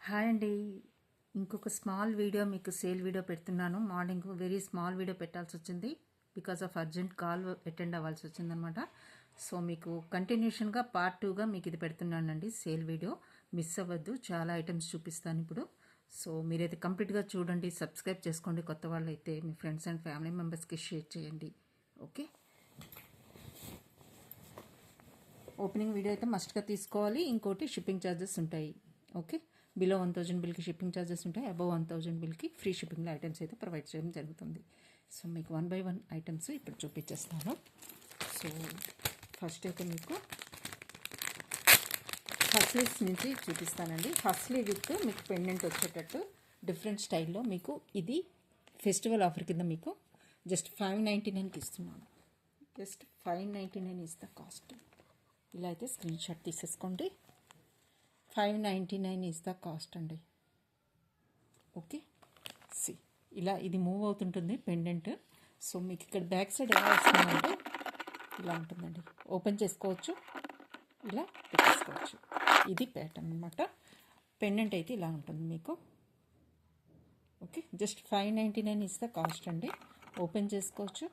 Hi అండి. ఇంకొక small video మీకు సేల్ వీడియో పెడుతున్నాను. మార్నింగ్ వెరీ స్మాల్ వీడియో పెట్టాల్సి వచ్చింది because of urgent call attend అవ్వాల్సి వచ్చిందనమాట. సో మీకు కంటిన్యూషన్గా పార్ట్ 2గా మీకు ఇది పెడుతున్నానండి సేల్ వీడియో. మిస్ అవ్వద్దు, చాలా ఐటమ్స్ చూపిస్తాను ఇప్పుడు. సో మీరైతే కంప్లీట్గా చూడండి, సబ్స్క్రైబ్ చేసుకోండి. కొత్త వాళ్ళు అయితే మీ ఫ్రెండ్స్ అండ్ ఫ్యామిలీ మెంబర్స్కి షేర్ చేయండి. ఓకే, ఓపెనింగ్ వీడియో అయితే మస్ట్గా తీసుకోవాలి. ఇంకోటి షిప్పింగ్ ఛార్జెస్ ఉంటాయి. ఓకే, బిలో 1000 బిల్కి షిప్పింగ్ ఛార్జెస్ ఉంటాయి. అబవ్ 1000 బిల్కి ఫ్రీ షిప్పింగ్లో ఐటమ్స్ అయితే ప్రొవైడ్ చేయడం జరుగుతుంది. సో మీకు 1 by 1 ఐటమ్స్ ఇప్పుడు చూపించేస్తాను. సో ఫస్ట్ అయితే మీకు హస్లీస్ నుంచి చూపిస్తానండి. హస్లీ విత్ మీకు పెండెంట్ వచ్చేటట్టు డిఫరెంట్ స్టైల్లో మీకు ఇది ఫెస్టివల్ ఆఫర్ కింద మీకు జస్ట్ 599కి ఇస్తున్నాను. Just 599 is the cost. ఇలా అయితే స్క్రీన్ షాట్ తీసేసుకోండి. 599 ఈజ్ ద కాస్ట్ అండి. ఓకే, సి ఇలా ఇది మూవ్ అవుతుంటుంది పెండెంట్. సో మీకు ఇక్కడ బ్యాక్ సైడ్ ఎలా వస్తుందంటే ఇలా ఉంటుందండి. ఓపెన్ చేసుకోవచ్చు, ఇలా పెట్టేసుకోవచ్చు. ఇది ప్యాటర్న్ అనమాట. పెండెంట్ అయితే ఇలా ఉంటుంది మీకు. Okay, just 599 is the cost అండి. ఓపెన్ చేసుకోవచ్చు,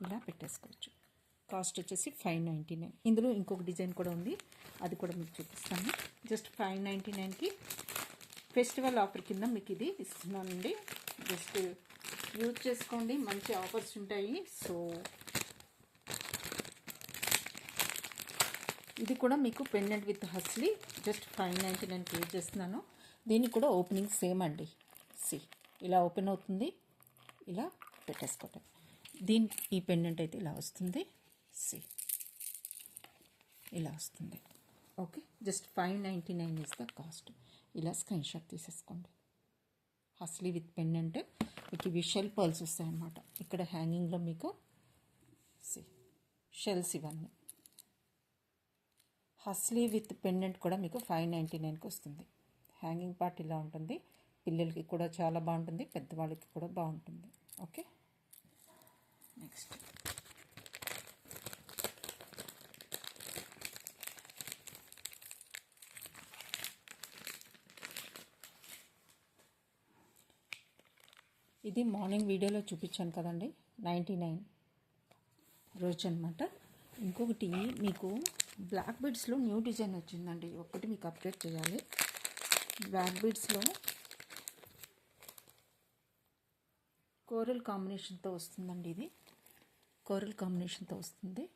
ఇలా పెట్టేసుకోవచ్చు. కాస్ట్ వచ్చేసి 599. ఇందులో ఇంకొక డిజైన్ కూడా ఉంది, అది కూడా మీకు చూపిస్తాను. జస్ట్ 599కి ఫెస్టివల్ ఆఫర్ కింద మీకు ఇది ఇస్తున్నానండి. జస్ట్ యూజ్ చేసుకోండి, మంచి ఆఫర్స్ ఉంటాయి. సో ఇది కూడా మీకు పెండెంట్ విత్ హస్లీ జస్ట్ 599 పే చేస్తున్నాను. దీనికి కూడా ఓపెనింగ్ సేమ్ అండి. సి ఇలా ఓపెన్ అవుతుంది, ఇలా పెట్టేసుకోవటం. ఈ పెండెంట్ అయితే ఇలా వస్తుంది. సి ఇలా వస్తుంది. Okay, just 599 is the cost. ఇలా స్క్రీన్ షాట్ తీసేసుకోండి. హస్లీ విత్ పెండెంట్ మీకు ఇవి షెల్ పర్ల్స్ వస్తాయన్నమాట. ఇక్కడ హ్యాంగింగ్లో మీకు సి షెల్స్ ఇవన్నీ. హస్లీ విత్ పెండెంట్ కూడా మీకు 599కి వస్తుంది. హ్యాంగింగ్ పార్ట్ ఇలా ఉంటుంది. పిల్లలకి కూడా చాలా బాగుంటుంది, పెద్దవాళ్ళకి కూడా బాగుంటుంది. ఓకే, నెక్స్ట్ ఇది మార్నింగ్ వీడియోలో చూపించాను కదండి, 99 రోజు అనమాట. ఇంకొకటి మీకు బ్లాక్ బీడ్స్లో న్యూ డిజైన్ వచ్చిందండి. ఒకటి మీకు అప్డేట్ చేయాలి. బ్లాక్ బీడ్స్లో కోరల్ కాంబినేషన్తో వస్తుందండి. ఇది కోరల్ కాంబినేషన్తో వస్తుంది.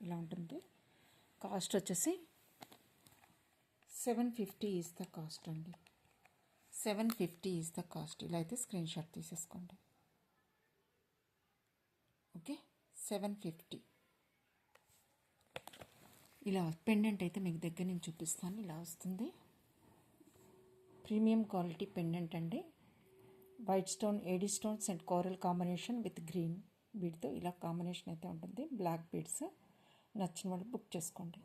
ఇలా ఉంటుంది. కాస్ట్ వచ్చేసి 750 ఈజ్ ద కాస్ట్ అండి. 750 ఈజ్ ద కాస్ట్. ఇలా అయితే స్క్రీన్ షాట్ తీసేసుకోండి. ఓకే, 750. ఇలా పెండెంట్ అయితే మీకు దగ్గర నుంచి చూపిస్తాను. ఇలా వస్తుంది. ప్రీమియం క్వాలిటీ పెండెంట్ అండి. White stone, AD stones and coral combination with green బీడ్తో ఇలా కాంబినేషన్ అయితే ఉంటుంది. Black beads. నచ్చిన వాళ్ళు బుక్ చేసుకోండి.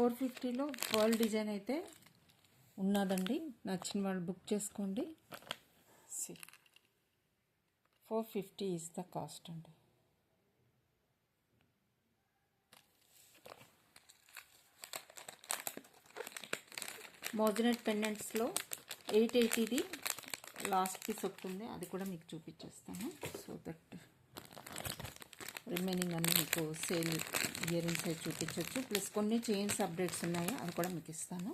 $450లో పర్ల్ డిజైన్ అయితే ఉన్నదండి. నచ్చిన వాళ్ళు బుక్ చేసుకోండి. సి 450 ఈజ్ ద కాస్ట్ అండి. మోజనెట్ పెండెంట్స్లో 880ది లాస్ట్ పీస్ వస్తుంది. అది కూడా మీకు చూపించేస్తాను. సో దట్ రిమైనింగ్ అన్నీ మీకు సేల్ ఇయర్ రింగ్స్ అయితే చూపించవచ్చు. ప్లస్ కొన్ని చైన్స్ అప్డేట్స్ ఉన్నాయి, అది కూడా మీకు ఇస్తాను.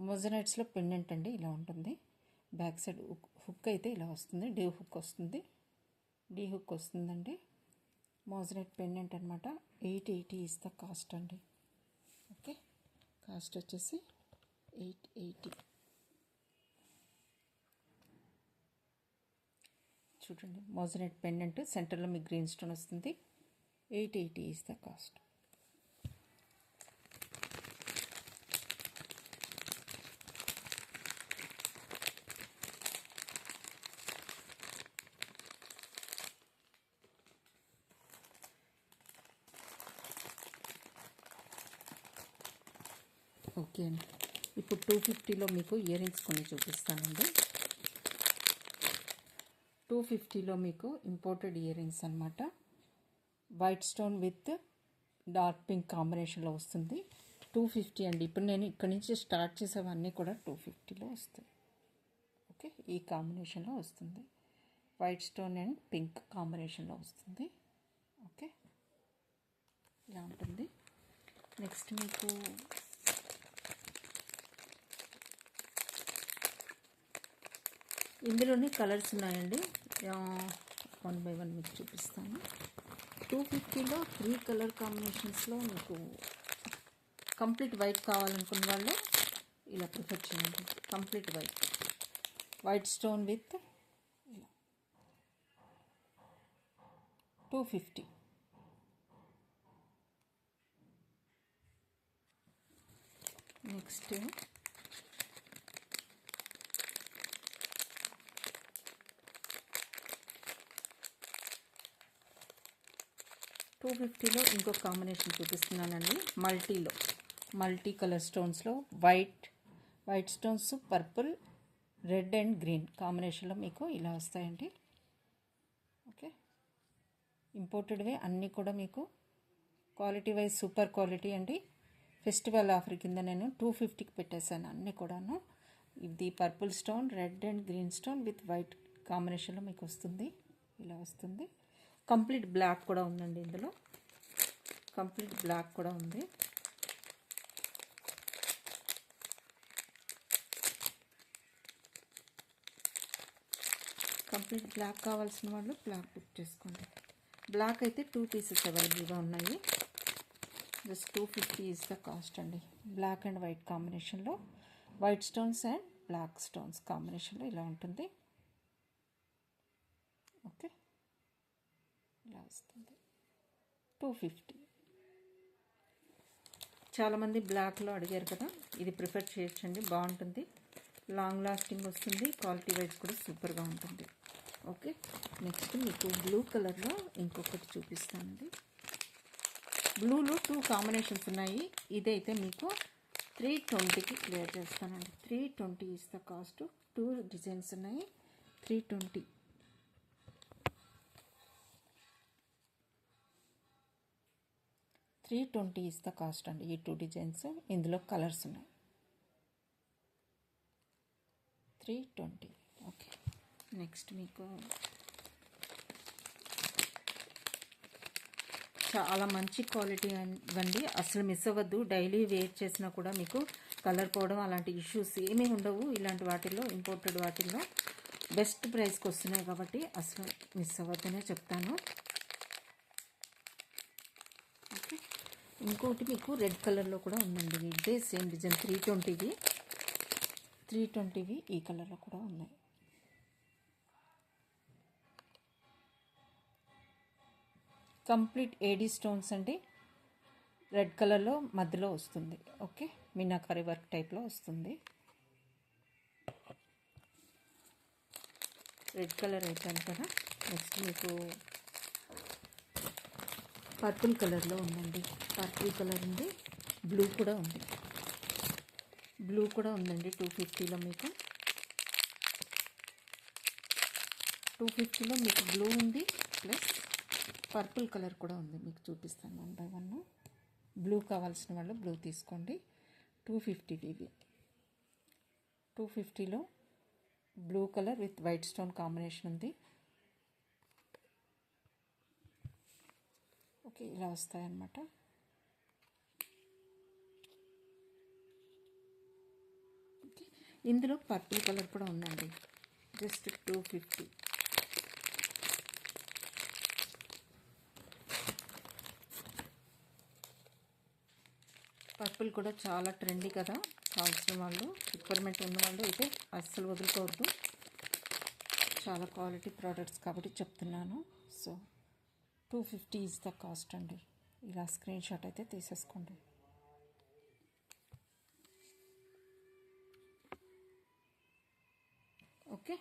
మోజనైట్స్లో పెండెంట్ అండి ఇలా ఉంటుంది. బ్యాక్ సైడ్ హుక్ అయితే ఇలా వస్తుంది. డీ హుక్ వస్తుంది. డీ హుక్ వస్తుందండి. మోజనైట్ పెండెంట్ అనమాట. 880 ఈజ్ ద కాస్ట్ అండి. ఓకే, కాస్ట్ వచ్చేసి 880. చూడండి, మోజనైట్ పెండెంట్ సెంటర్లో మీకు గ్రీన్ స్టోన్ వస్తుంది. 880 ఈజ్ ద కాస్ట్. ఓకే అండి, ఇప్పుడు 250లో మీకు ఇయర్ రింగ్స్ కొన్ని చూపిస్తానండి. 250లో మీకు ఇంపోర్టెడ్ ఇయర్ రింగ్స్ అనమాట. White stone with dark pink కాంబినేషన్లో వస్తుంది. 250 అండి. ఇప్పుడు నేను ఇక్కడ నుంచి స్టార్ట్ చేసేవన్నీ కూడా 250లో వస్తాయి. ఓకే, ఈ కాంబినేషన్లో వస్తుంది. వైట్ స్టోన్ అండ్ పింక్ కాంబినేషన్లో వస్తుంది. ఓకే, ఇలా ఉంటుంది. నెక్స్ట్ మీకు ఇందులోనే కలర్స్ ఉన్నాయండి. 1 బై 1 మీకు చూపిస్తాను. 250లో 3 కలర్ కాంబినేషన్స్లో మీకు కంప్లీట్ వైట్ కావాలనుకున్న వాళ్ళు ఇలా ప్రిఫర్ చేయండి. కంప్లీట్ వైట్ స్టోన్ విత్ ఇలా 250. నెక్స్ట్ 250లో ఇంకో కాంబినేషన్ చూపిస్తున్నానండి. మల్టీ కలర్ స్టోన్స్లో white stones, purple, red and green కాంబినేషన్లో మీకు ఇలా వస్తాయండి. ఓకే, ఇంపోర్టెడ్వే అన్నీ కూడా మీకు క్వాలిటీ వైజ్ సూపర్ క్వాలిటీ అండి. ఫెస్టివల్ ఆఫర్ కింద నేను 250కి పెట్టేశాను అన్నీ కూడాను. ఇది purple stone, red and green stone with white కాంబినేషన్లో మీకు వస్తుంది. ఇలా వస్తుంది. కంప్లీట్ బ్లాక్ కూడా ఉందండి. ఇందులో కంప్లీట్ బ్లాక్ కూడా ఉంది. కంప్లీట్ బ్లాక్ కావాల్సిన వాళ్ళు బ్లాక్ బుక్ చేసుకోండి. బ్లాక్ అయితే 2 పీసెస్ అవైలబుల్గా ఉన్నాయి. జస్ట్ 250 ఈజ్ ద కాస్ట్ అండి. బ్లాక్ అండ్ వైట్ కాంబినేషన్లో, white stones and black stones కాంబినేషన్లో ఇలా ఉంటుంది. ఓకే, ఇలా వస్తుంది. 250. చాలామంది బ్లాక్లో అడిగారు కదా, ఇది ప్రిఫర్ చేయొచ్చండి. బాగుంటుంది, లాంగ్ లాస్టింగ్ వస్తుంది, క్వాలిటీ వైజ్ కూడా సూపర్గా ఉంటుంది. ఓకే, నెక్స్ట్ మీకు బ్లూ కలర్లో ఇంకొకటి చూపిస్తానండి. బ్లూలో 2 కాంబినేషన్స్ ఉన్నాయి. ఇదైతే మీకు 320కి క్లియర్ చేస్తానండి. 320 ఈజ్ ద కాస్ట్. 2 డిజైన్స్ ఉన్నాయి. 320. $320 ఈజ్ ద కాస్ట్ అండి. ఈ 2 డిజైన్స్, ఇందులో కలర్స్ ఉన్నాయి. 320. ఓకే, నెక్స్ట్ మీకు చాలా మంచి క్వాలిటీ ఇవ్వండి. అసలు మిస్ అవ్వద్దు. డైలీ వేర్ చేసినా కూడా మీకు కలర్ పోవడం అలాంటి ఇష్యూస్ ఏమీ ఉండవు. ఇలాంటి వాటిల్లో, ఇంపోర్టెడ్ వాటిల్లో బెస్ట్ ప్రైస్కి వస్తున్నాయి కాబట్టి అసలు మిస్ అవ్వద్దనే చెప్తాను. ఓకే, ఇంకోటి మీకు రెడ్ కలర్లో కూడా ఉందండి. ఇదే సేమ్ డిజైన్ 320వి ఈ కలర్లో కూడా ఉన్నాయి. కంప్లీట్ ఏడీ స్టోన్స్ అండి. రెడ్ కలర్లో మధ్యలో వస్తుంది. ఓకే, మీనాకరీ వర్క్ టైప్లో వస్తుంది. రెడ్ కలర్ అయిపోయింది కదా. నెక్స్ట్ మీకు పర్పుల్ కలర్లో ఉందండి. పర్పుల్ కలర్ ఉంది, బ్లూ కూడా ఉంది. బ్లూ కూడా ఉందండి 250లో మీకు. 250లో మీకు బ్లూ ఉంది, ప్లస్ పర్పుల్ కలర్ కూడా ఉంది. మీకు చూపిస్తాను 1 బై 1. బ్లూ కావాల్సిన వాళ్ళు బ్లూ తీసుకోండి. 250 250లో blue colour with white stone combination ఉంది. ఓకే, ఇలా వస్తాయన్నమాట. ఓకే, ఇందులో పర్పుల్ కలర్ కూడా ఉందండి. జస్ట్ 250. పర్పుల్ కూడా చాలా ట్రెండీ కదా. కావాల్సిన వాళ్ళు, రిక్వైర్మెంట్ ఉన్న వాళ్ళు అయితే అస్సలు వదులుకోవద్దు. చాలా క్వాలిటీ ప్రోడక్ట్స్ కాబట్టి చెప్తున్నాను. సో 250 ఈజ్ ద కాస్ట్ అండి. ఇలా స్క్రీన్ షాట్ అయితే తీసేసుకోండి. ఓకే,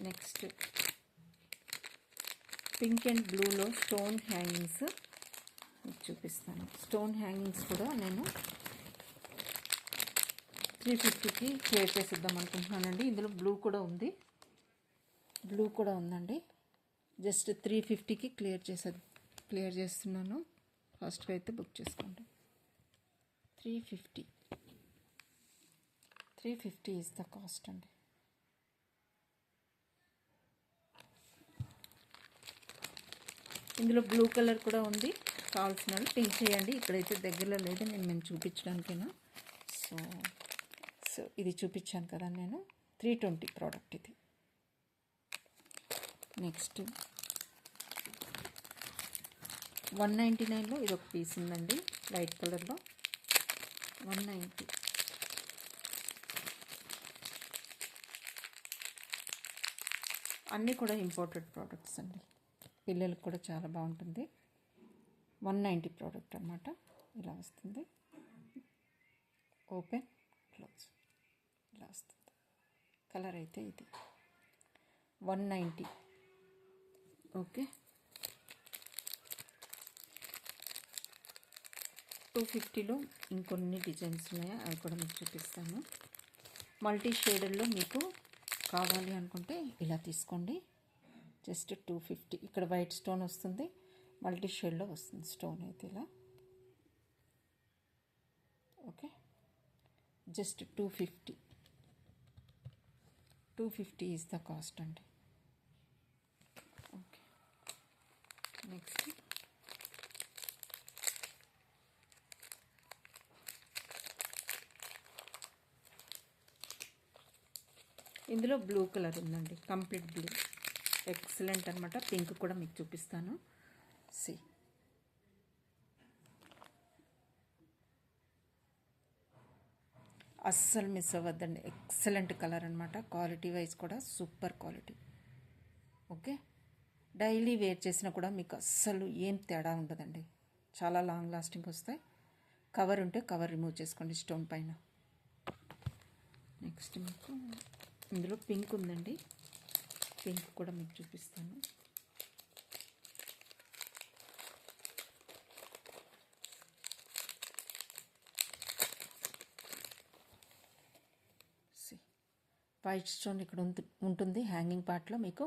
నెక్స్ట్ పింక్ అండ్ బ్లూలో స్టోన్ హ్యాంగింగ్స్ చూపిస్తాను. స్టోన్ హ్యాంగింగ్స్ కూడా నేను 350కి క్లియర్ చేసేద్దాం అనుకుంటున్నానండి. ఇందులో బ్లూ కూడా ఉందండి. జస్ట్ 350కి క్లియర్ చేస్తున్నాను. ఫస్ట్గా అయితే బుక్ చేసుకోండి. 350 ఈజ్ ద కాస్ట్ అండి. ఇందులో బ్లూ కలర్ కూడా ఉంది. కావాల్సిన వాళ్ళు పింక్ చేయండి. ఇక్కడైతే దగ్గరలో లేదు, నేను చూపించడానికైనా. సో ఇది చూపించాను కదా నేను. 320 ప్రోడక్ట్ ఇది. నెక్స్ట్ 199లో ఇది ఒక పీస్ ఉందండి, లైట్ కలర్లో. 190. అన్నీ కూడా ఇంపోర్టెడ్ ప్రోడక్ట్స్ అండి. పిల్లలకు కూడా చాలా బాగుంటుంది. 190 ప్రోడక్ట్ అన్నమాట. ఇలా వస్తుంది, ఓపెన్ క్లోజ్ ఇలా వస్తుంది. కలర్ అయితే ఇది 190. ఓకే. 250లో ఇంకొన్ని డిజైన్స్ ఉన్నాయి, అవి కూడా మీకు చూపిస్తాను. మల్టీ షేడర్లో మీకు కావాలి అనుకుంటే ఇలా తీసుకోండి. జస్ట్ 250. ఇక్కడ వైట్ స్టోన్ వస్తుంది, మల్టీ షేడ్లో వస్తుంది స్టోన్ అయితే ఇలా. Okay, just 250 is the cost అండి. ఓకే, నెక్స్ట్ ఇందులో బ్లూ కలర్ ఉందండి, కంప్లీట్ బ్లూ. ఎక్సలెంట్ అనమాట. పింక్ కూడా మీకు చూపిస్తాను. సి అస్సలు మిస్ అవ్వద్దండి. ఎక్సలెంట్ కలర్ అనమాట. క్వాలిటీ వైజ్ కూడా super quality. Okay, daily wear చేసినా కూడా మీకు అస్సలు ఏం తేడా ఉండదండి. చాలా లాంగ్ లాస్టింగ్ వస్తాయి. కవర్ ఉంటే కవర్ రిమూవ్ చేసుకోండి స్టోన్ పైన. నెక్స్ట్ మీకు ఇందులో పింక్ ఉందండి, పింక్ కూడా మీకు చూపిస్తాను. వైట్ స్టోన్ ఇక్కడ ఉంటుంది హ్యాంగింగ్ పార్ట్లో. మీకు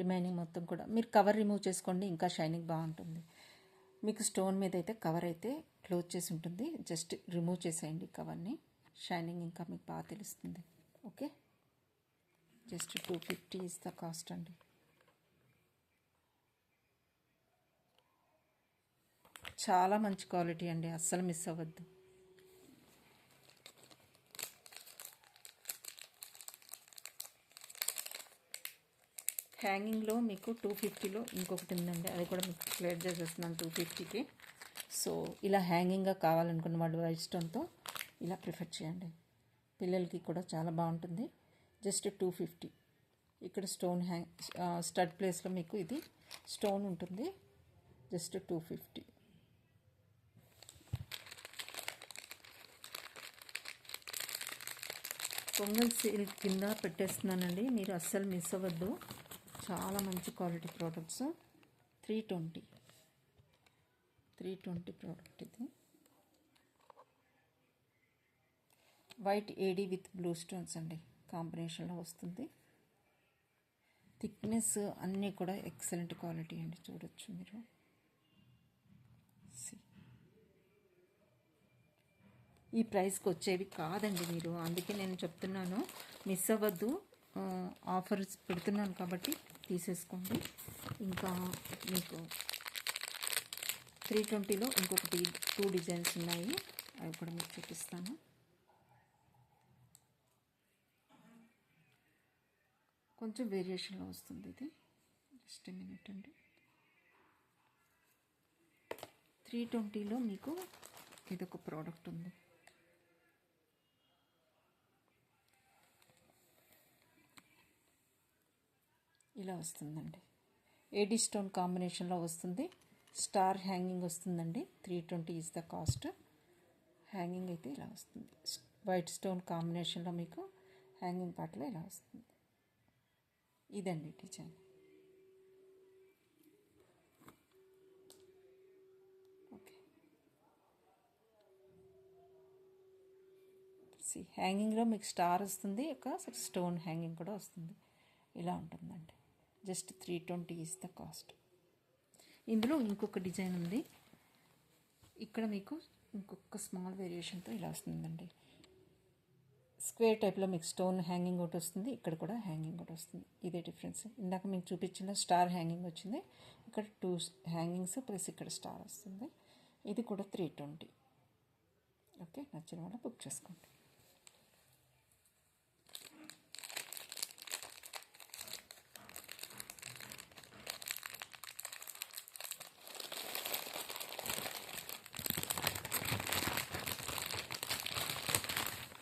రిమైనింగ్ మొత్తం కూడా మీరు కవర్ రిమూవ్ చేసుకోండి, ఇంకా షైనింగ్ బాగుంటుంది. మీకు స్టోన్ మీద అయితే కవర్ అయితే క్లోజ్ చేసి ఉంటుంది, జస్ట్ రిమూవ్ చేసేయండి కవర్ని. షైనింగ్ ఇంకా మీకు బాగా తెలుస్తుంది. Okay, just 250 is the cost అండి. చాలా మంచి క్వాలిటీ అండి, అస్సలు మిస్ అవ్వద్దు. హ్యాంగింగ్లో మీకు 250లో ఇంకొకటి ఉందండి, అది కూడా మీకు క్లియర్ చేసేస్తున్నాను 250కి. సో ఇలా హ్యాంగింగ్గా కావాలనుకున్న వాళ్ళు వైట్ స్టోన్తో ఇలా ప్రిఫర్ చేయండి. పిల్లలకి కూడా చాలా బాగుంటుంది. జస్ట్ 250. ఇక్కడ స్టోన్ స్టడ్ ప్లేస్లో మీకు ఇది స్టోన్ ఉంటుంది. జస్ట్ 250. పొంగల్ సేల్ కింద పెట్టేస్తున్నానండి, మీరు అస్సలు మిస్ అవ్వద్దు. చాలా మంచి క్వాలిటీ ప్రోడక్ట్స్. 320 ప్రోడక్ట్ ఇది. White AD with blue stones అండి, కాంబినేషన్లో వస్తుంది. థిక్నెస్ అన్నీ కూడా ఎక్సలెంట్ క్వాలిటీ అండి, చూడొచ్చు మీరు. ఈ ప్రైస్కి వచ్చేవి కాదండి మీరు, అందుకే నేను చెప్తున్నాను, మిస్ అవ్వద్దు. ఆఫర్స్ పెడుతున్నాను కాబట్టి తీసేసుకోండి. ఇంకా మీకు 320లో ఇంకొకటి 2 డిజైన్స్ ఉన్నాయి, అవి కూడా మీకు చూపిస్తాను. కొంచెం వేరియేషన్లో వస్తుంది ఇది. జస్ట్ మినిట్ అండి. 320లో మీకు ఇదొక ప్రోడక్ట్ ఉంది. ఇలా వస్తుందండి, ఏడీ స్టోన్ కాంబినేషన్లో వస్తుంది. స్టార్ హ్యాంగింగ్ వస్తుందండి. 320 ఈజ్ ద కాస్ట్. హ్యాంగింగ్ అయితే ఇలా వస్తుంది, వైట్ స్టోన్ కాంబినేషన్లో మీకు హ్యాంగింగ్ పార్ట్లో ఇలా వస్తుంది. ఇదండి డిజైన్. ఓకే, హ్యాంగింగ్లో మీకు స్టార్ వస్తుంది, ఒక స్టోన్ హ్యాంగింగ్ కూడా వస్తుంది. ఇలా ఉంటుందండి. Just 320 is the cost. ఇందులో ఇంకొక డిజైన్ ఉంది. ఇక్కడ మీకు ఇంకొక స్మాల్ వేరియేషన్తో ఇలా వస్తుందండి. స్క్వేర్ టైప్లో మీకు స్టోన్ హ్యాంగింగ్ ఒకటి వస్తుంది, ఇక్కడ కూడా హ్యాంగింగ్ ఒకటి వస్తుంది. ఇదే డిఫరెన్స్. ఇందాక మీకు చూపించిన స్టార్ హ్యాంగింగ్ వచ్చింది, ఇక్కడ 2 హ్యాంగింగ్స్ ప్లస్ ఇక్కడ స్టార్ వస్తుంది. ఇది కూడా 320. ఓకే, నచ్చిన వాళ్ళు బుక్ చేసుకోండి.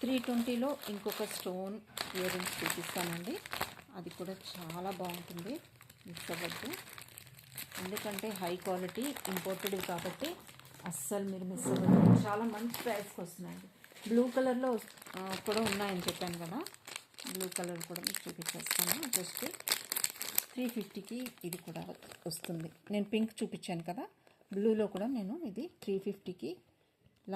$320లో ఇంకొక స్టోన్ ఇయర్ రింగ్స్ చూపిస్తానండి. అది కూడా చాలా బాగుంటుంది, మిస్ అవ్వద్దు. ఎందుకంటే హై క్వాలిటీ ఇంపోర్టెడ్ కాబట్టి అస్సలు మీరు మిస్ అవ్వద్దు. చాలా మంచి ప్రైస్కి వస్తున్నాయండి. బ్లూ కలర్లో కూడా ఉన్నాయని చెప్పాను కదా, బ్లూ కలర్ కూడా మీకు చూపించేస్తాను. జస్ట్ 350కి ఇది కూడా వస్తుంది. నేను పింక్ చూపించాను కదా, బ్లూలో కూడా నేను ఇది 350కి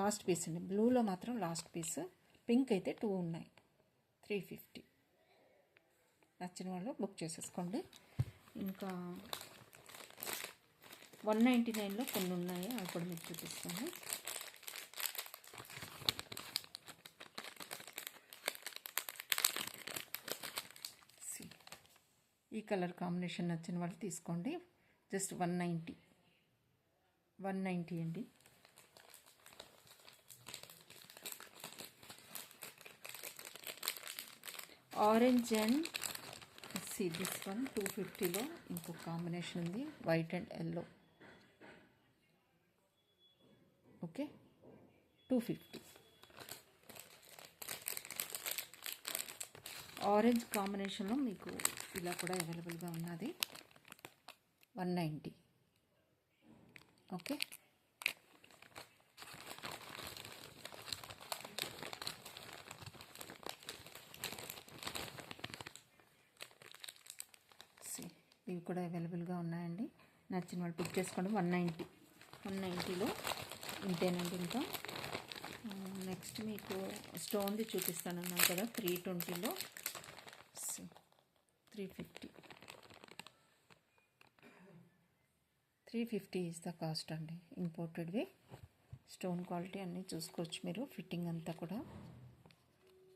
లాస్ట్ పీస్ అండి. బ్లూలో మాత్రం లాస్ట్ పీస్, పింక్ అయితే 2 ఉన్నాయి. 350. నచ్చిన వాళ్ళు బుక్ చేసేసుకోండి. ఇంకా 199లో కొన్ని ఉన్నాయి, అవి కూడా మీకు చూపిస్తాను. ఈ కలర్ కాంబినేషన్ నచ్చిన వాళ్ళు తీసుకోండి. జస్ట్ 190 అండి. ఆరెంజ్ అండ్ దిస్ వన్ 250లో ఇంకో కాంబినేషన్ ఉంది, white and yellow. Okay, 250. Orange కాంబినేషన్లో మీకు ఇలా కూడా అవైలబుల్గా ఉన్నది, 190. ఓకే, ఇవి కూడా అవైలబుల్గా ఉన్నాయండి. నచ్చిన వాళ్ళు బుక్ చేసుకోండి. 190లో ఇంతేనండి. ఇంకా నెక్స్ట్ మీకు స్టోన్ది చూపిస్తానన్నాను కదా, 320లో 350 ఈజ్ ద కాస్ట్ అండి. ఇంపోర్టెడ్వి, స్టోన్ క్వాలిటీ అన్నీ చూసుకోవచ్చు మీరు. ఫిట్టింగ్ అంతా కూడా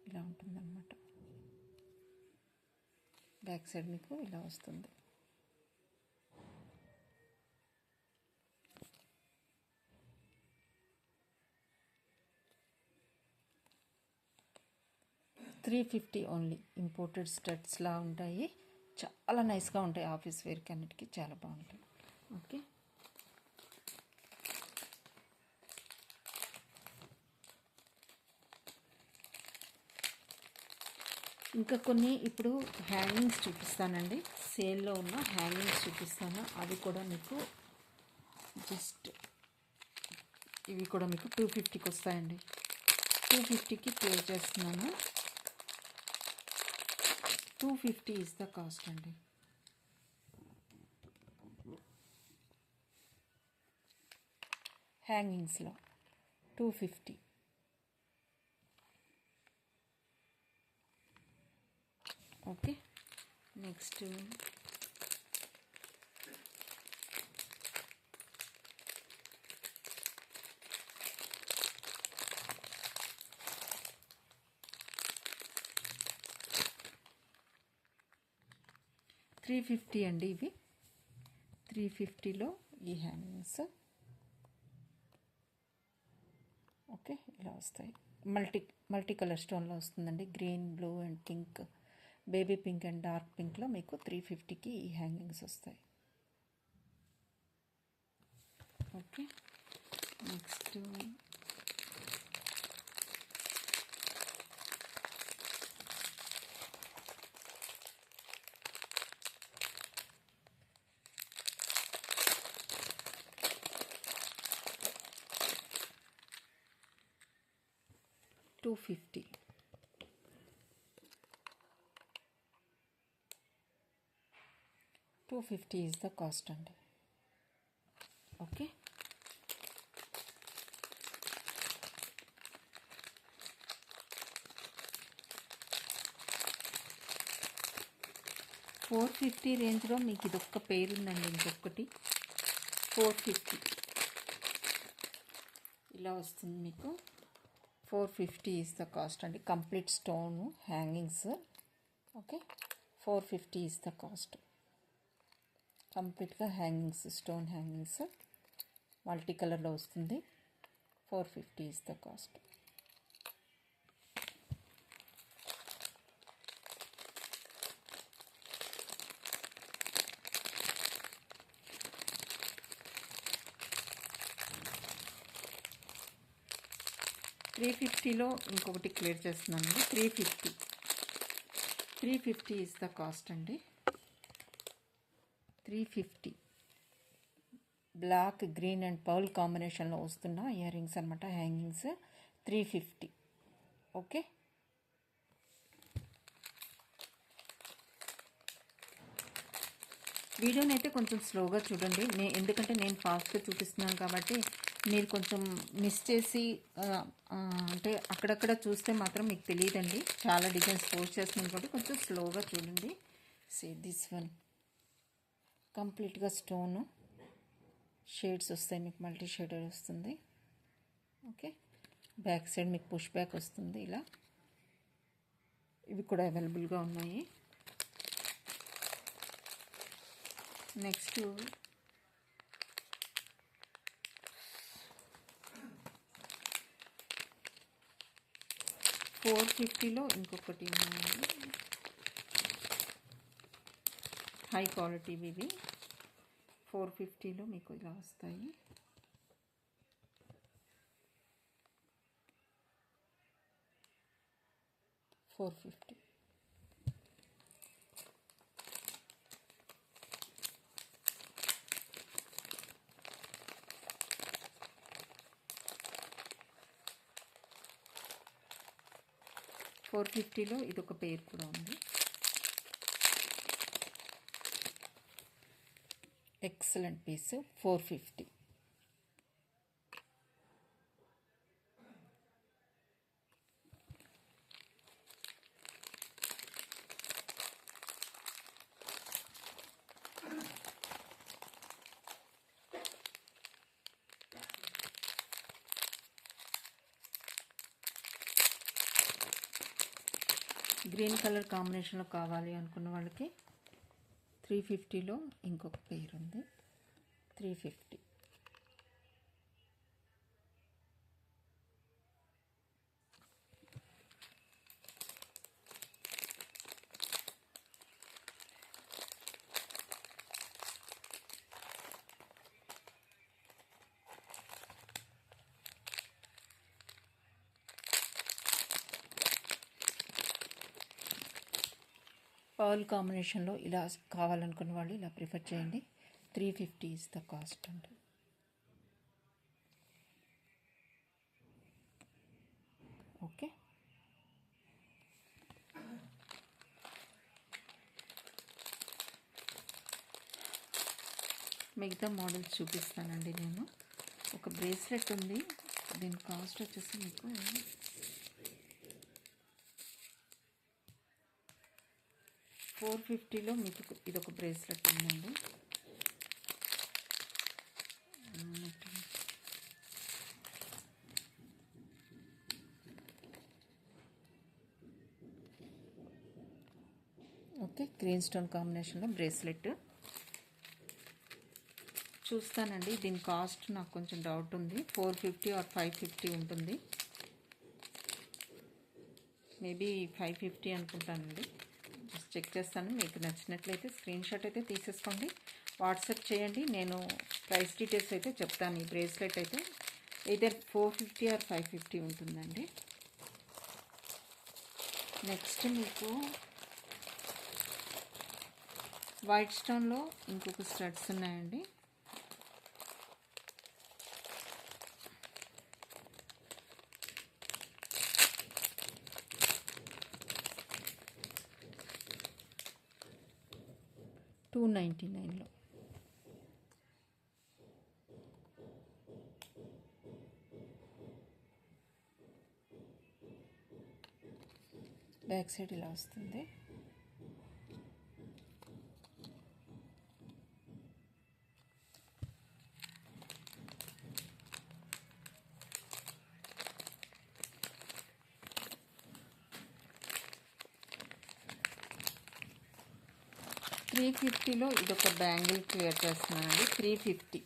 ఇలా ఉంటుందన్నమాట. బ్యాక్ సైడ్ మీకు ఇలా వస్తుంది. $350 ఓన్లీ. ఇంపోర్టెడ్ స్టడ్స్లా ఉంటాయి, చాలా నైస్గా ఉంటాయి. ఆఫీస్ వేర్కి అన్నిటికీ చాలా బాగుంటాయి. ఓకే, ఇంకా కొన్ని ఇప్పుడు హ్యాంగింగ్స్ చూపిస్తానండి. సేల్లో ఉన్న హ్యాంగింగ్స్ చూపిస్తాను. అవి కూడా మీకు జస్ట్ ఇవి కూడా మీకు 250కి వస్తాయండి. 250కి పే చేస్తున్నాను. 250 ఈజ్ ద కాస్ట్ అండి. హ్యాంగింగ్స్లో 250. ఓకే, నెక్స్ట్ $350 అండి. ఇవి 350లో ఈ హ్యాంగింగ్స్. ఓకే, ఇలా వస్తాయి. మల్టీ కలర్ స్టోన్లో వస్తుందండి. Green, blue and pink, baby pink and dark పింక్లో మీకు 350కి ఈ హ్యాంగింగ్స్ వస్తాయి. Okay, next $250. $250 is the cost అండి. ఓకే, 450 రేంజ్లో మీకు ఇదొక్క పేరు ఉందండి. ఇంకొకటి 450 ఇలా వస్తుంది మీకు. 450 ఈజ్ ద కాస్ట్ అండి. Complete stone hangings. Okay, 450 is the cost. కంప్లీట్గా హ్యాంగింగ్స్, స్టోన్ హ్యాంగింగ్స్ మల్టీ కలర్లో వస్తుంది. 450 ఈజ్ ద కాస్ట్. $350లో ఇంకొకటి క్లియర్ చేస్తున్నాను. 350 ఈజ్ ద కాస్ట్ అండి. 350 బ్లాక్, గ్రీన్ అండ్ పర్ల్ కాంబినేషన్లో వస్తున్న ఇయర్ రింగ్స్ అనమాట, హ్యాంగింగ్స్. 350. ఓకే, వీడియోని అయితే కొంచెం స్లోగా చూడండి. ఎందుకంటే నేను ఫాస్ట్గా చూపిస్తున్నాను కాబట్టి మీరు కొంచెం మిస్ చేసి అంటే అక్కడక్కడ చూస్తే మాత్రం మీకు తెలియదండి. చాలా డిజైన్స్ పోస్ట్ చేస్తున్నాను కాబట్టి కొంచెం స్లోగా చూడండి. సే దిస్ వన్ కంప్లీట్గా స్టోను షేడ్స్ వస్తాయి మీకు, మల్టీ షేడెడ్ వస్తుంది. ఓకే, బ్యాక్ సైడ్ మీకు పుష్ బ్యాక్ వస్తుంది ఇలా. ఇవి కూడా అవైలబుల్గా ఉన్నాయి. నెక్స్ట్ 450లో ఇంకొకటి ఉన్నాయండి, హై క్వాలిటీ ఇవి. 450లో మీకు ఇలా వస్తాయి. $450. $450లో ఇదొక పేరు కూడా ఉంది. Excellent piece. 450. గ్రీన్ కలర్ కాంబినేషన్లో కావాలి అనుకున్న వాళ్ళకి 350లో ఇంకొక పేరు ఉంది. 350. పర్ల్ కాంబినేషన్లో ఇలా కావాలనుకున్న వాళ్ళు ఇలా ప్రిఫర్ చేయండి. 350 ఈజ్ ద కాస్ట్ అండి. ఓకే, మిగతా మోడల్స్ చూపిస్తానండి నేను. ఒక బ్రేస్లెట్ ఉంది, దీని కాస్ట్ వచ్చేసి మీకు 450లో మీకు ఇదొక బ్రేస్లెట్ ఉందండి. ఓకే, గ్రీన్ స్టోన్ కాంబినేషన్లో బ్రేస్లెట్ చూస్తానండి. దీని కాస్ట్ నాకు కొంచెం డౌట్ ఉంది. 450 ఆర్ 550 ఉంటుంది. మేబీ 550 అనుకుంటానండి. జస్ట్ చెక్ చేస్తాను. మీకు నచ్చినట్లయితే స్క్రీన్ షాట్ అయితే తీసేసుకోండి, వాట్సాప్ చేయండి. నేను ప్రైస్ డీటెయిల్స్ అయితే చెప్తాను. ఈ బ్రేస్లెట్ అయితే ఇదర్ 450 ఆర్ 550 ఉంటుందండి. నెక్స్ట్ మీకు వైట్ స్టోన్లో ఇంకొక స్టడ్స్ ఉన్నాయండి. $299లో. బ్యాక్ సైడ్ ఇలా వస్తుంది. 350లో ఇదొక బ్యాంగిల్ క్లియర్ చేస్తున్నానండి. 350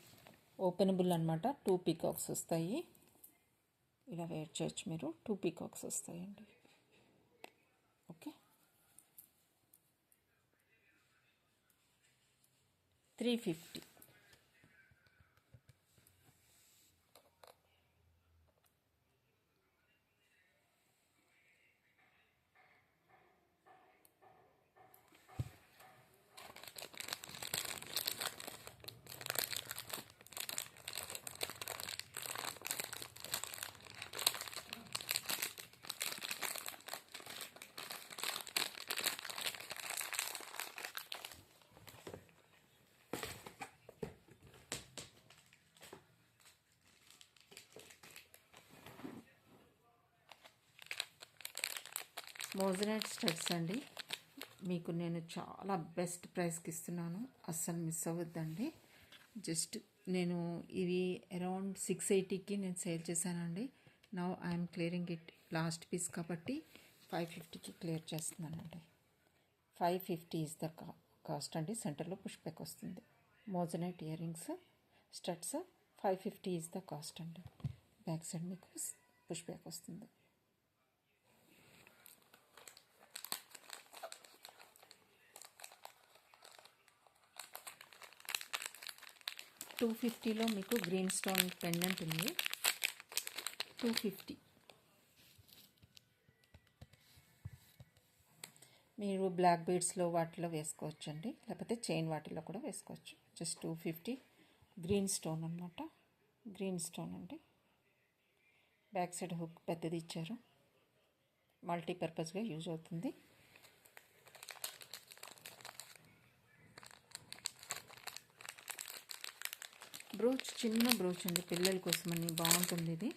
ఓపెనబుల్ అనమాట. 2 పీకాక్స్ వస్తాయి. ఇలా వేర్ చేయొచ్చు మీరు. 2 పీకాక్స్ వస్తాయండి. ఓకే, 350. మోజనైట్ స్టడ్స్ అండి. మీకు నేను చాలా బెస్ట్ ప్రైస్కి ఇస్తున్నాను, అస్సలు మిస్ అవ్వద్దండి. జస్ట్ నేను ఇవి అరౌండ్ 680కి నేను సేల్ చేశానండి. Now I'm clearing it, last piece కాబట్టి 550కి క్లియర్ చేస్తున్నానండి. 550 ఈజ్ ద కాస్ట్ అండి. సెంటర్లో పుష్ బ్యాక్ వస్తుంది. Moissanite ear rings studs 550 is the cost అండి. బ్యాక్ సైడ్ మీకు పుష్ బ్యాక్ వస్తుంది. 250లో మీకు గ్రీన్ స్టోన్ పెండెంట్ ఉంది. 250 మీరు బ్లాక్ బీడ్స్లో వాటిలో వేసుకోవచ్చండి, లేకపోతే చైన్ వాటిలో కూడా వేసుకోవచ్చు. జస్ట్ 250 గ్రీన్ స్టోన్ అనమాట. గ్రీన్ స్టోన్ అండి. బ్యాక్ సైడ్ హుక్ పెద్దది ఇచ్చారు, మల్టీపర్పస్గా యూజ్ అవుతుంది. బ్రోచ్, చిన్న బ్రోచ్ అండి, పిల్లల కోసమని బాగుంటుంది ఇది.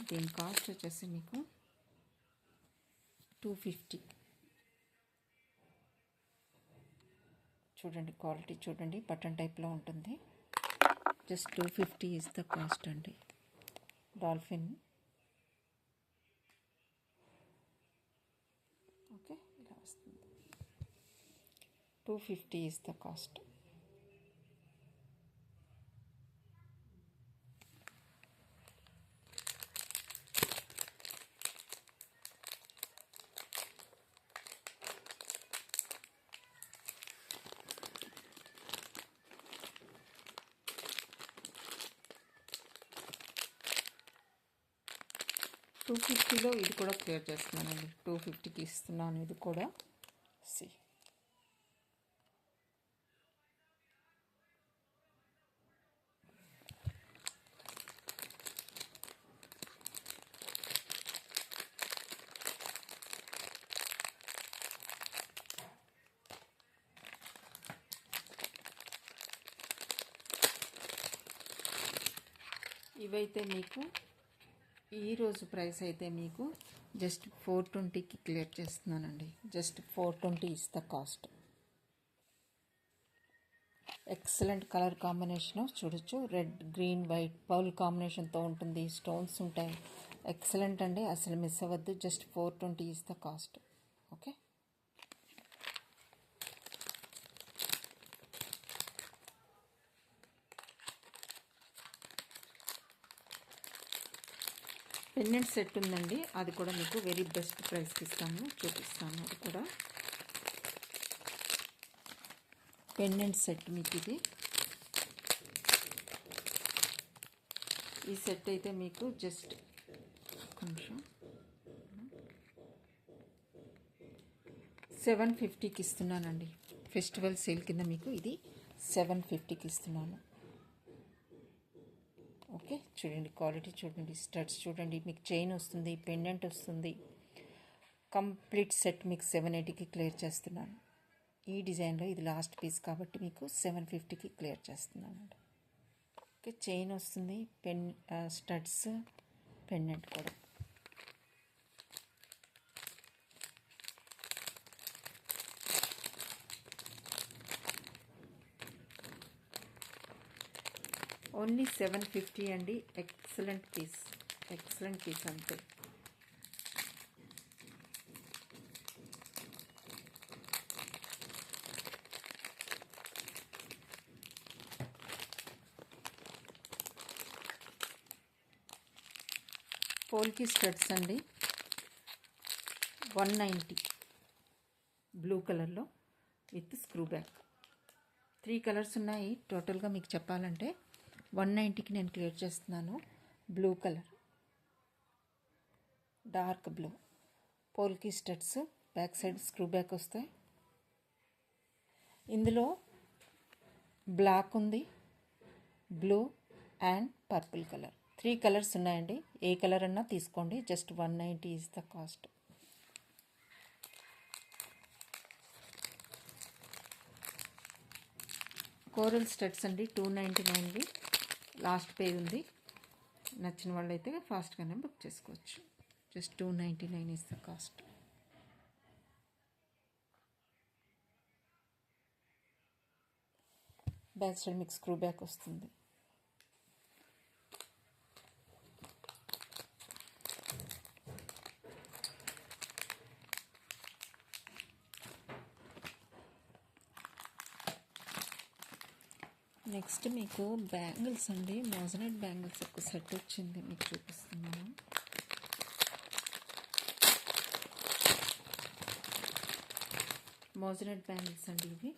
దీని కాస్ట్ వచ్చేసి మీకు 250. చూడండి క్వాలిటీ చూడండి, బటన్ టైప్లో ఉంటుంది. జస్ట్ 250 ఈజ్ ద కాస్ట్ అండి. డాల్ఫిన్. ఓకే, ఇలా వస్తుంది. 250 ఈజ్ ద కాస్ట్. టూ ఫిఫ్టీలో ఇది కూడా క్లియర్ చేస్తున్నానండి. 250కి ఇస్తున్నాను ఇది కూడా. సి ఇవైతే మీకు ఈరోజు ప్రైస్ అయితే మీకు జస్ట్ 420కి క్లియర్ చేస్తున్నానండి. Just 420 is the cost. Excellent colour combination చూడొచ్చు. రెడ్, గ్రీన్, వైట్ పౌల్ కాంబినేషన్తో ఉంటుంది. స్టోన్స్ ఉంటాయి. ఎక్సలెంట్ అండి, అసలు మిస్ అవ్వద్దు. Just 420 is the cost. Okay, pendant set ఉందండి, అది కూడా మీకు వెరీ బెస్ట్ ప్రైస్కి ఇస్తాను, చూపిస్తాను. అది కూడా పెండెంట్ సెట్ మీకు ఇది. ఈ సెట్ అయితే మీకు జస్ట్ కొంచెం 750కి ఇస్తున్నానండి. ఫెస్టివల్ సేల్ కింద మీకు ఇది 750కి ఇస్తున్నాను. ఓకే, చూడండి క్వాలిటీ చూడండి, స్టడ్స్ చూడండి, మీకు చైన్ వస్తుంది, పెండెంట్ వస్తుంది. కంప్లీట్ సెట్ మీకు 780కి క్లియర్ చేస్తున్నాను. ఈ డిజైన్లో ఇది లాస్ట్ పీస్ కాబట్టి మీకు 750కి క్లియర్ చేస్తున్నాను. ఓకే, చైన్ వస్తుంది, స్టడ్స్, పెండెంట్ కూడా. ఓన్లీ 750 అండి. ఎక్సలెంట్ పీస్, ఎక్సలెంట్ పీస్ అంతే. పోల్కి స్టడ్స్ అండి, 190 బ్లూ కలర్లో విత్ స్క్రూ బ్యాక్. 3 కలర్స్ ఉన్నాయి టోటల్గా. మీకు చెప్పాలంటే 190కి నేను క్లియర్ చేస్తున్నాను. Blue colour, dark blue, polki studs, back side screw back వస్తాయి. ఇందులో బ్లాక్ ఉంది, blue and purple colour. 3 colours ఉన్నాయండి. ఏ కలర్ అన్నా తీసుకోండి. Just 190 is the cost. Coral studs అండి, 299వి లాస్ట్ పేజ్ ఉంది. నచ్చిన వాళ్ళైతే ఫాస్ట్గానే బుక్ చేసుకోవచ్చు. Just 299 is the cost. Back side మీకు స్క్రూ బ్యాక్ వస్తుంది. నెక్స్ట్ మీకు బ్యాంగిల్స్ అండి, మోజనైట్ బ్యాంగిల్స్ ఒక సెట్ వచ్చింది, మీకు చూపిస్తున్నాను. మోజనైట్ బ్యాంగిల్స్ అండి ఇవి.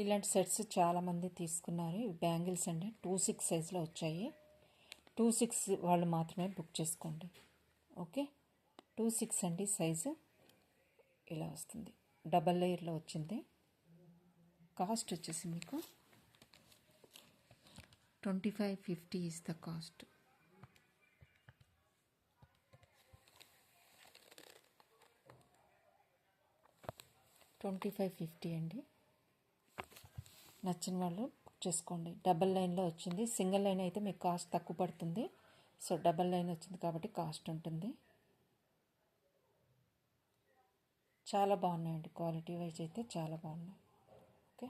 ఇలాంటి సెట్స్ చాలామంది తీసుకున్నారు. ఇవి బ్యాంగిల్స్ అండి, 26 సైజులో వచ్చాయి. 26 వాళ్ళు మాత్రమే బుక్ చేసుకోండి. ఓకే, 26 అండి సైజు. ఇలా వస్తుంది, డబల్ లేయర్లో వచ్చింది. కాస్ట్ వచ్చేసి మీకు 2550 ఈజ్ ద కాస్ట్. $2550 అండి. నచ్చిన వాళ్ళు బుక్ చేసుకోండి. డబల్ లైన్లో వచ్చింది. సింగిల్ లైన్ అయితే మీకు కాస్ట్ తక్కువ పడుతుంది. సో డబల్ లైన్ వచ్చింది కాబట్టి కాస్ట్ ఉంటుంది. చాలా బాగున్నాయండి, క్వాలిటీ వైజ్ అయితే చాలా బాగున్నాయి. ఓకే,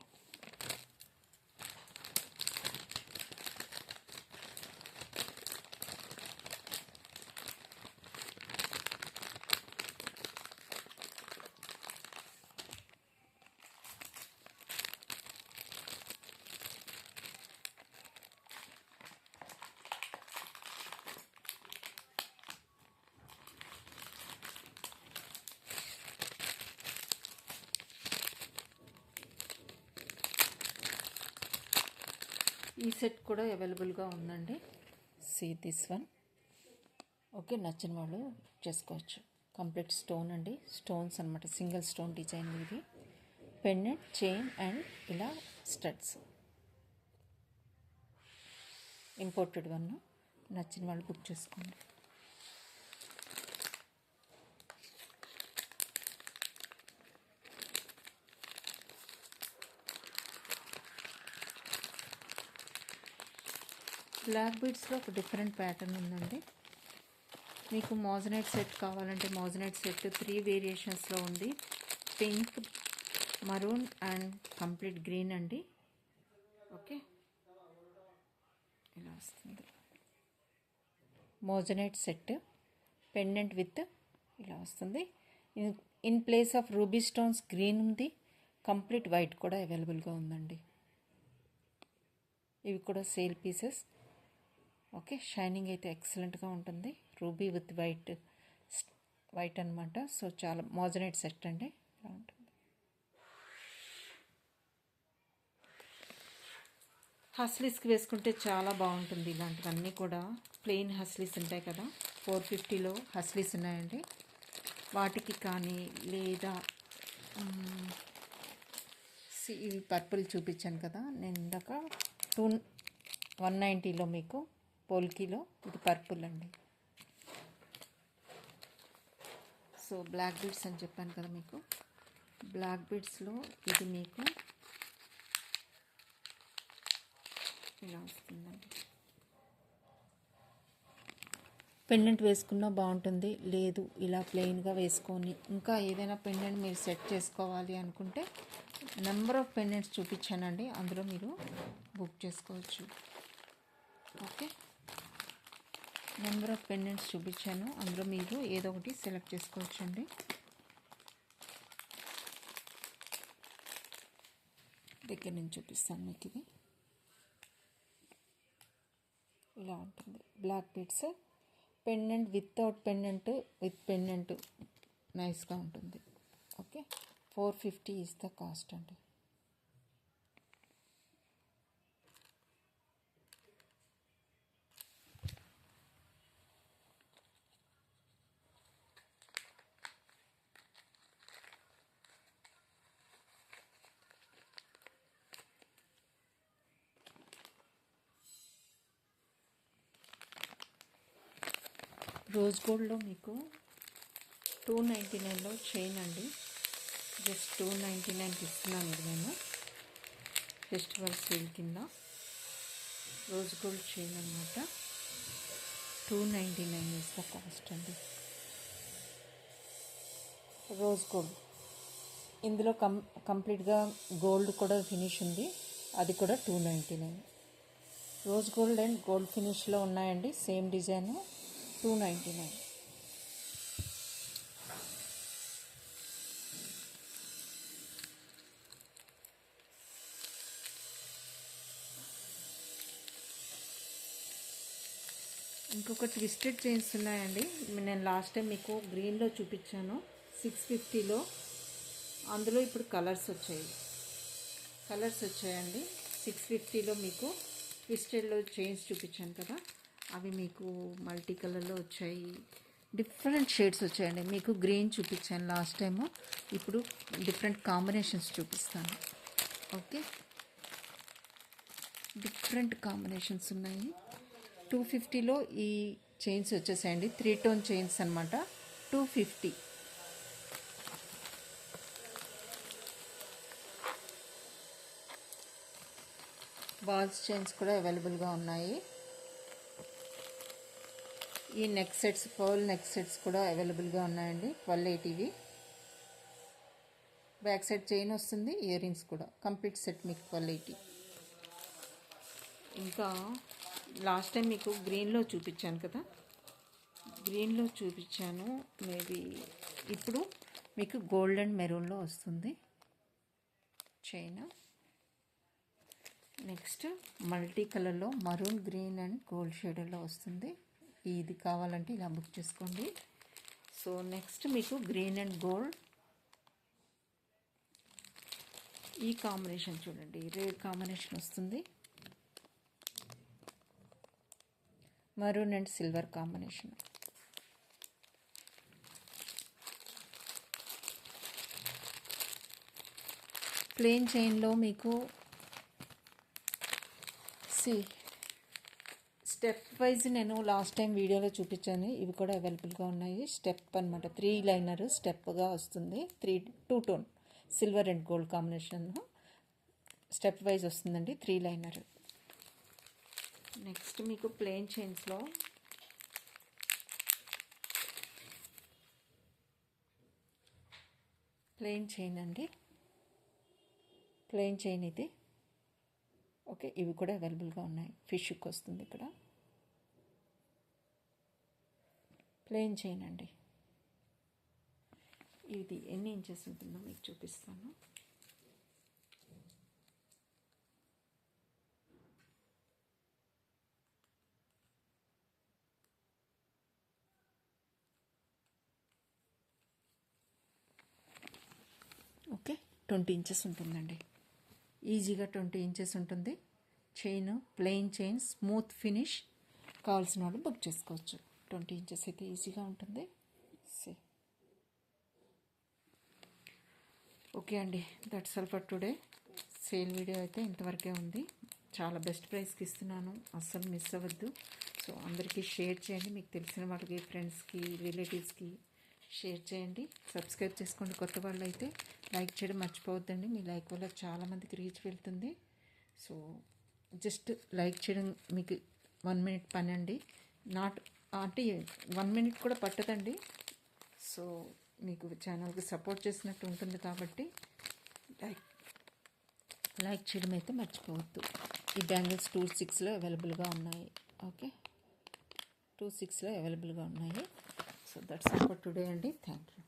ఈ సెట్ కూడా అవైలబుల్గా ఉందండి. See this one. ఓకే, నచ్చిన వాళ్ళు చేసుకోవచ్చు. కంప్లీట్ స్టోన్ అండి, స్టోన్స్ అనమాట, సింగిల్ స్టోన్ డిజైన్ ఇది. పెండెంట్, చైన్ అండ్ ఇలా స్టడ్స్. Imported one. నచ్చిన వాళ్ళు బుక్ చేసుకోండి. బ్లాక్ బీడ్స్లో ఒక డిఫరెంట్ ప్యాటర్న్ ఉందండి. మీకు మోజనైట్ సెట్ కావాలంటే మోజనైట్ సెట్ 3 వేరియేషన్స్లో ఉంది. Pink, maroon and complete green అండి. ఓకే, ఇలా వస్తుంది మోజనైట్ సెట్. పెండెంట్ విత్ ఇలా వస్తుంది. In place of ruby stones green ఉంది. కంప్లీట్ వైట్ కూడా అవైలబుల్గా ఉందండి. ఇవి కూడా సేల్ పీసెస్. ఓకే, షైనింగ్ అయితే ఎక్సలెంట్గా ఉంటుంది. రూబీ విత్ వైట్ అనమాట. సో చాలా మోజనైట్ సెట్ అండి, ఇలా ఉంటుంది. హస్లీస్కి వేసుకుంటే చాలా బాగుంటుంది. ఇలాంటివన్నీ కూడా ప్లెయిన్ హస్లీస్ ఉంటాయి కదా, 450లో హస్లీస్ ఉన్నాయండి. వాటికి కానీ లేదా ఇవి పర్పుల్ చూపించాను కదా నేను ఇందాక, 190లో మీకు పోల్కీలో ఇది పర్పుల్ అండి. సో బ్లాక్ బీడ్స్ అని చెప్పాను కదా మీకు. బ్లాక్ బీడ్స్లో ఇది మీకు ఇలా వస్తుందండి. పెండెంట్ వేసుకున్నా బాగుంటుంది, లేదు ఇలా ప్లెయిన్గా వేసుకొని ఇంకా ఏదైనా పెండెంట్ మీరు సెట్ చేసుకోవాలి అనుకుంటే నెంబర్ ఆఫ్ పెండెంట్స్ చూపించానండి, అందులో మీరు బుక్ చేసుకోవచ్చు. ఓకే, నెంబర్ ఆఫ్ పెండెంట్స్ చూపించాను, అందులో మీరు ఏదో ఒకటి సెలెక్ట్ చేసుకోవచ్చు అండి. దగ్గర నుంచి చూపిస్తాను మీకు. ఇది ఇలా ఉంటుంది. Black beads pendant without pendant, with pendant నైస్గా ఉంటుంది. ఓకే, 450 ఈజ్ ద కాస్ట్ అండి. రోజ్ గోల్డ్లో మీకు 299లో చైన్ అండి. జస్ట్ 299కి ఇస్తున్నాను ఇది నేను ఫెస్టివల్ సేల్ కింద. రోజ్ గోల్డ్ చైన్ అనమాట. 299 ఇస్ ద కాస్ట్ అండి. రోజ్ గోల్డ్ ఇందులో కంప్లీట్గా గోల్డ్ కూడా ఫినిష్ ఉంది, అది కూడా 299. రోజ్ గోల్డ్ అండ్ గోల్డ్ ఫినిష్లో ఉన్నాయండి, సేమ్ డిజైన్. 299. ఇంకొక ట్విస్టెడ్ చైన్స్ ఉన్నాయండి. నేను లాస్ట్ టైం మీకు గ్రీన్లో చూపించాను 650లో. అందులో ఇప్పుడు కలర్స్ వచ్చాయండి. 650లో మీకు ట్విస్టెడ్లో చైన్స్ చూపించాను కదా, అవి మీకు మల్టీ కలర్లో వచ్చాయి. డిఫరెంట్ షేడ్స్ వచ్చాయండి. మీకు గ్రీన్ చూపించాను లాస్ట్ టైము, ఇప్పుడు డిఫరెంట్ కాంబినేషన్స్ చూపిస్తాను. ఓకే, డిఫరెంట్ కాంబినేషన్స్ ఉన్నాయి. 250లో ఈ చైన్స్ వచ్చేసాయండి. 3 టోన్ చైన్స్ అనమాట. 250. బాల్స్ చైన్స్ కూడా అవైలబుల్గా ఉన్నాయి. ఈ neck sets, pearl neck sets కూడా అవైలబుల్గా ఉన్నాయండి. 1280వి. బ్యాక్ సైడ్ చైన్ వస్తుంది, ఇయర్ రింగ్స్ కూడా. కంప్లీట్ సెట్ మీకు 1280. ఇంకా లాస్ట్ టైం మీకు గ్రీన్లో చూపించాను కదా, మేబీ ఇప్పుడు మీకు గోల్డ్ అండ్ మెరూన్లో వస్తుంది చైన్. నెక్స్ట్ మల్టీ కలర్లో మరూన్, గ్రీన్ అండ్ గోల్డ్ షేడర్లో వస్తుంది. ఇది కావాలంటే ఇలా బుక్ చేసుకోండి. సో నెక్స్ట్ మీకు గ్రీన్ అండ్ గోల్డ్ ఈ కాంబినేషన్ చూడండి, రేర్ కాంబినేషన్ వస్తుంది. Maroon and silver combination. Plain చైన్లో మీకు స్టెప్ వైజ్ నేను లాస్ట్ టైం వీడియోలో చూపించాను, ఇవి కూడా అవైలబుల్గా ఉన్నాయి. స్టెప్ అనమాట, 3 లైనర్ స్టెప్గా వస్తుంది. 2 టోన్ సిల్వర్ అండ్ గోల్డ్ కాంబినేషన్లో స్టెప్ వైజ్ వస్తుందండి, 3 లైనర్. నెక్స్ట్ మీకు ప్లెయిన్ చైన్స్లో ప్లెయిన్ చైన్ అండి, ప్లెయిన్ చైన్ ఇది. ఓకే, ఇవి కూడా అవైలబుల్గా ఉన్నాయి. ఫిష్కి వస్తుంది ఇక్కడ. ప్లెయిన్ చైన్ అండి. ఇది ఎన్ని ఇంచెస్ ఉంటుందో మీకు చూపిస్తాను. ఓకే, 20 ఇంచెస్ ఉంటుందండి. ఈజీగా 20 ఇంచెస్ ఉంటుంది chain. Plain chain, smooth finish. కావాల్సిన వాళ్ళు బుక్ చేసుకోవచ్చు. 20 ఇంచెస్ అయితే ఈజీగా ఉంటుంది. ఓకే అండి, that's all for today. Sale video అయితే ఇంతవరకే ఉంది. చాలా బెస్ట్ ప్రైస్కి ఇస్తున్నాను, అస్సలు మిస్ అవ్వద్దు. సో అందరికీ షేర్ చేయండి, మీకు తెలిసిన వాళ్ళకి, ఫ్రెండ్స్కి, రిలేటివ్స్కి షేర్ చేయండి. సబ్స్క్రైబ్ చేసుకోండి. కొత్త వాళ్ళు అయితే లైక్ చేయడం మర్చిపోవద్దండి. మీ లైక్ వల్ల చాలామందికి రీచ్ వెళ్తుంది. సో జస్ట్ లైక్ చేయడం మీకు 1 మినిట్ పని అండి. అంటే 1 మినిట్ కూడా పట్టదండి. సో మీకు ఛానల్కి సపోర్ట్ చేసినట్టు ఉంటుంది కాబట్టి లైక్ చేయడం అయితే మర్చిపోవద్దు. ఈ బ్యాంగిల్స్ 26లో అవైలబుల్గా ఉన్నాయి. ఓకే, 26లో అవైలబుల్గా ఉన్నాయి. So that's all for today అండి. Thank you.